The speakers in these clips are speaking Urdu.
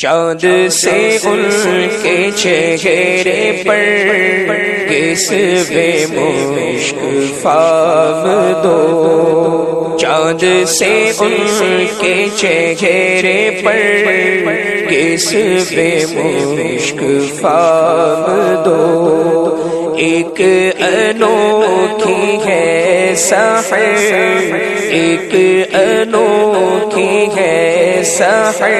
چاند سے ان کے چہرے پر کسوے مشک فام دو، چاند سے ان کے چہرے پر کسوے مشک فام دو، ایک انوکھی ہے سحر، ایک انوکھی ہے سحر،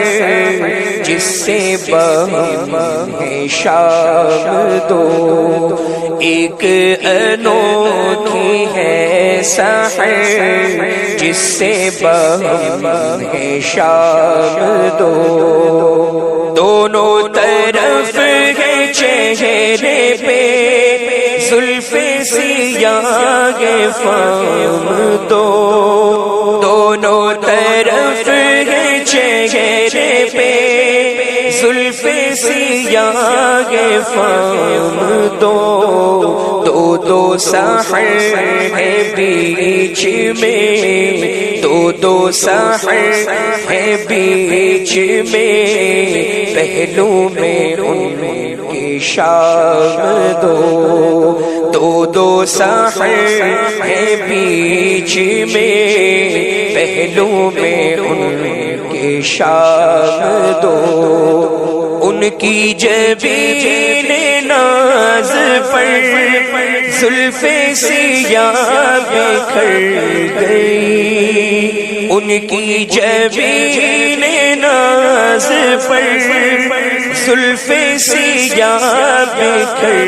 جس سے بہم ہے شام دو، ایک انوکھی ہے سحر، جس سے بہم ہے شام دو، دونوں طرف ہے چہرے پہ زلف سیاہ فام دو، دونوں طرف ہے چہرے پہ زلف سیاہ فام دو، دو دو سحر ہے بیچ میں، دو دو سحر ہے بیچ میں، پہلو میں ان کی شام دو، دو دو سحر ہے بیچ میں، پہلو میں ان کی شام دو، ان کی جبین ناز پر زلف سیاہ بکھر گئی، ان کی جبین ناز پر زلف سیاہ بکھر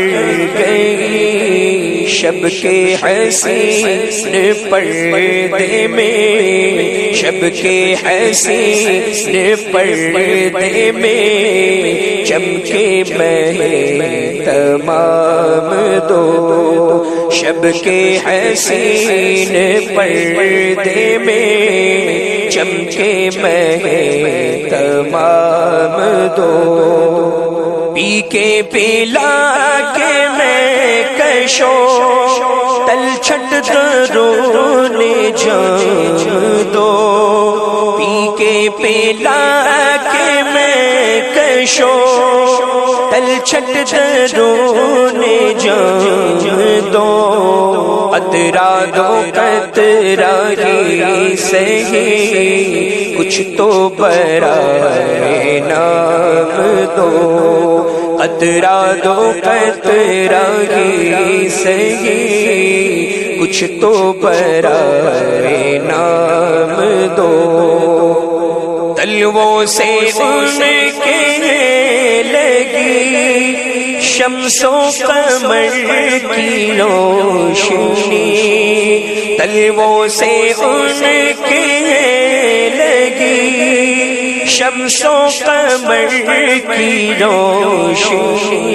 گئی، شب کے حسین پردے میں، شب کے حسین پردے میں چمکے مہ تمام دو، شب کے حسین پردے میں چمکے مہ تمام دو، پی کے پلا کے میں کشو تلچھٹ درون جام دو، پی کے پلا کے میں کشو تلچھٹ درون جام دو، قطرہ دو قطرہ ہی سہی کچھ تو برائے نام دو، قطرہ دو قطرہ ہی سہی کچھ تو برائے نام دو، تلووں سے ان کے لگی شمس و قمر کی روشنی، تلووں سے ان کے لگی شمس و قمر کی روشنی،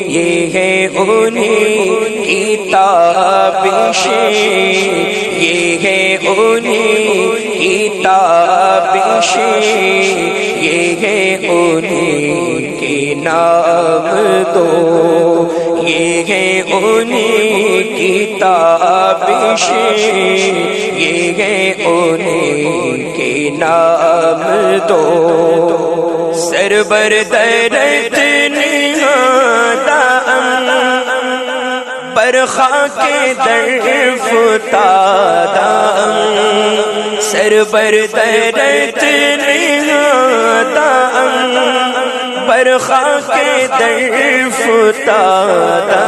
یہ ہے انہیں کی تابشیں، یہ ہے انہیں کی تابشیں، یہ ہے انہیں کے نام دو، یہ ہے انہیں کی تابشیں، یہ ہے انہیں کے نام دو، سربر درد نہادہ برخا کے در فتادہ، سربر درد نہادہ برخا کے در فتادہ،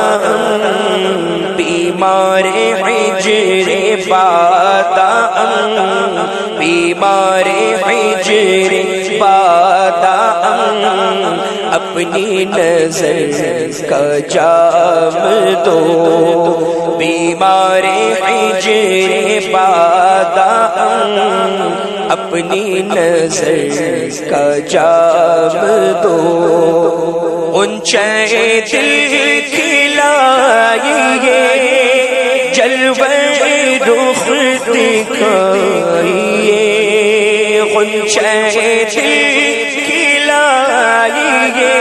بیمار ہجر بادہ، بیمار ہجر بادہ، اپنی نظر کا جام دو، بیمار ہجر بادہ، اپنی نظر کا جام دو، اونچے دل کھلائیے جلوہ رخ دکھائیے، اونچے دل کھلائیے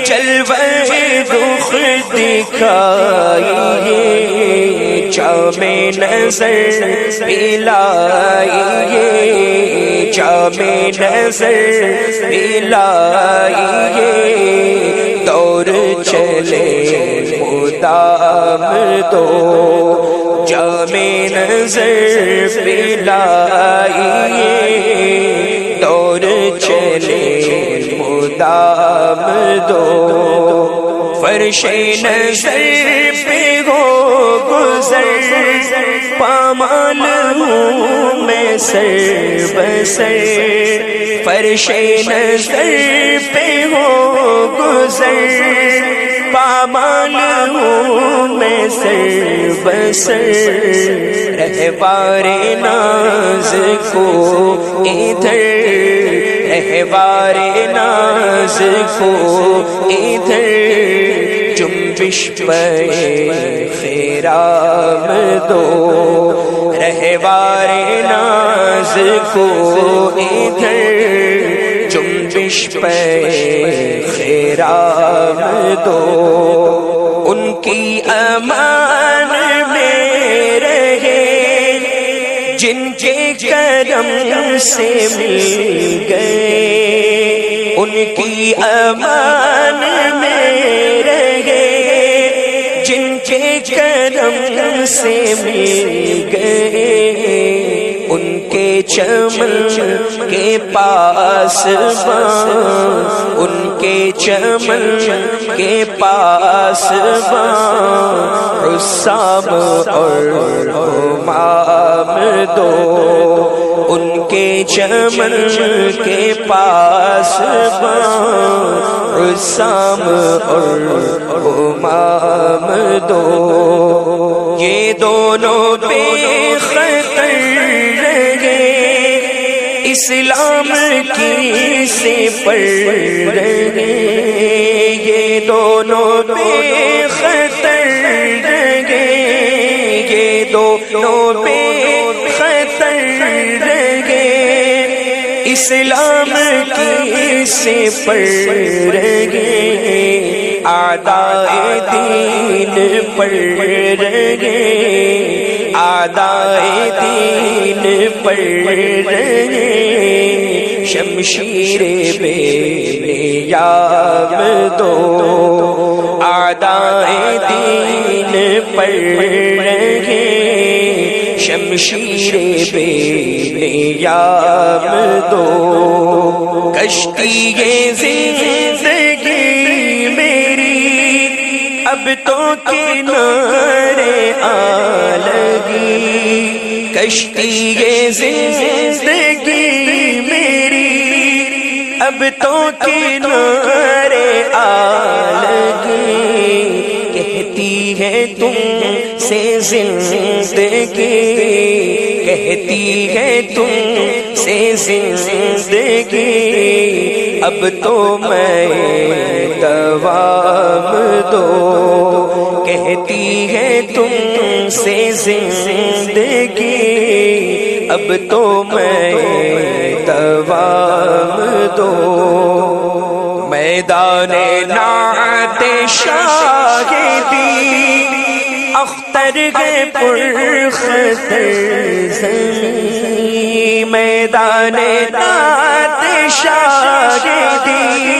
جلوہ رخ دکھائیے، جام نظر پلائیے جام نظر پلائیے دور چلے مدام دو جام نظر پلائیے دور چلے مدام دو فرش نظر پہ ہو گزر پامال ہوں میں سر بسر فرش نظر پہ ہو گزر پامال ہوں میں سر بسر رہبار ناز کو ادھر رہبار ناز کو ادھر جنبش پہ خیرام دو رہبار ناز کو ادھر جنبش پہ خیرام دو ان کی امان میں رہے جن کے کرم سے مل گئے ان کی امان میں رہے جن کے کرم سے مل گئے ان کے چمن کے پاس ان کے چمن کے پاس رسام اور ہمام دو ان کے چمن کے پاس رسام اور ہمام دو یہ دونوں بے خطر رہے اسلام کی سے پر رہے یہ دونوں بے خطر رہے یہ دونوں بے خطر رہے اسلام کی سے پر رہے اعدائے دین پر رہے اعدائے دین پر رہے شمشیر بے نیام دو اعدائے دین پر رہے شمشیر بے نیام دو کشتی زندگی میری اب تو کنارے آ لگی کشتی زندگی میری اب تو کنارے آ لگی کہتی ہے تم سے زندگی کہتی ہے تم سے زندگی اب تو میں دوام دو کہتی ہے تم سے زندگی اب تو میں دوام دو میدان نعت شاہدی اختر گئے پر خطر زمین میدان نعت شاہدی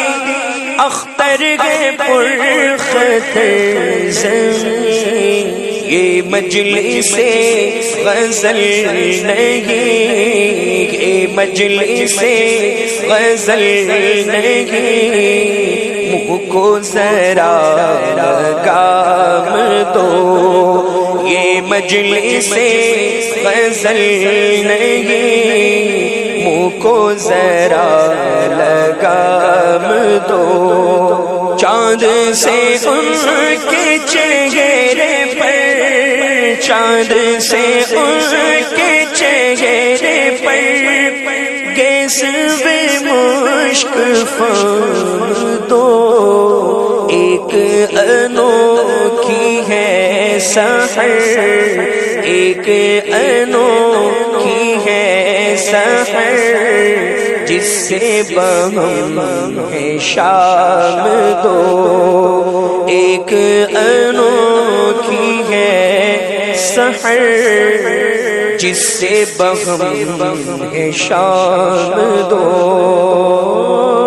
اختر گئے پر خطر زمین یہ مجلس غزل نہیں یہ مجلس غزل نہیں منہ کو ذرا لگام دو یہ مجلس غزل نہیں منہ کو ذرا لگام دو چاند سے ان کے چہرے پر چاند سے ان کے چہرے پر گیس بے مشک فام دو ایک انوکھی ہے سحر ایک انوکھی ہے سحر جس سے بہم ہے شام دو ایک انوکھی ہے سحر جس سے بغم ہے شام دو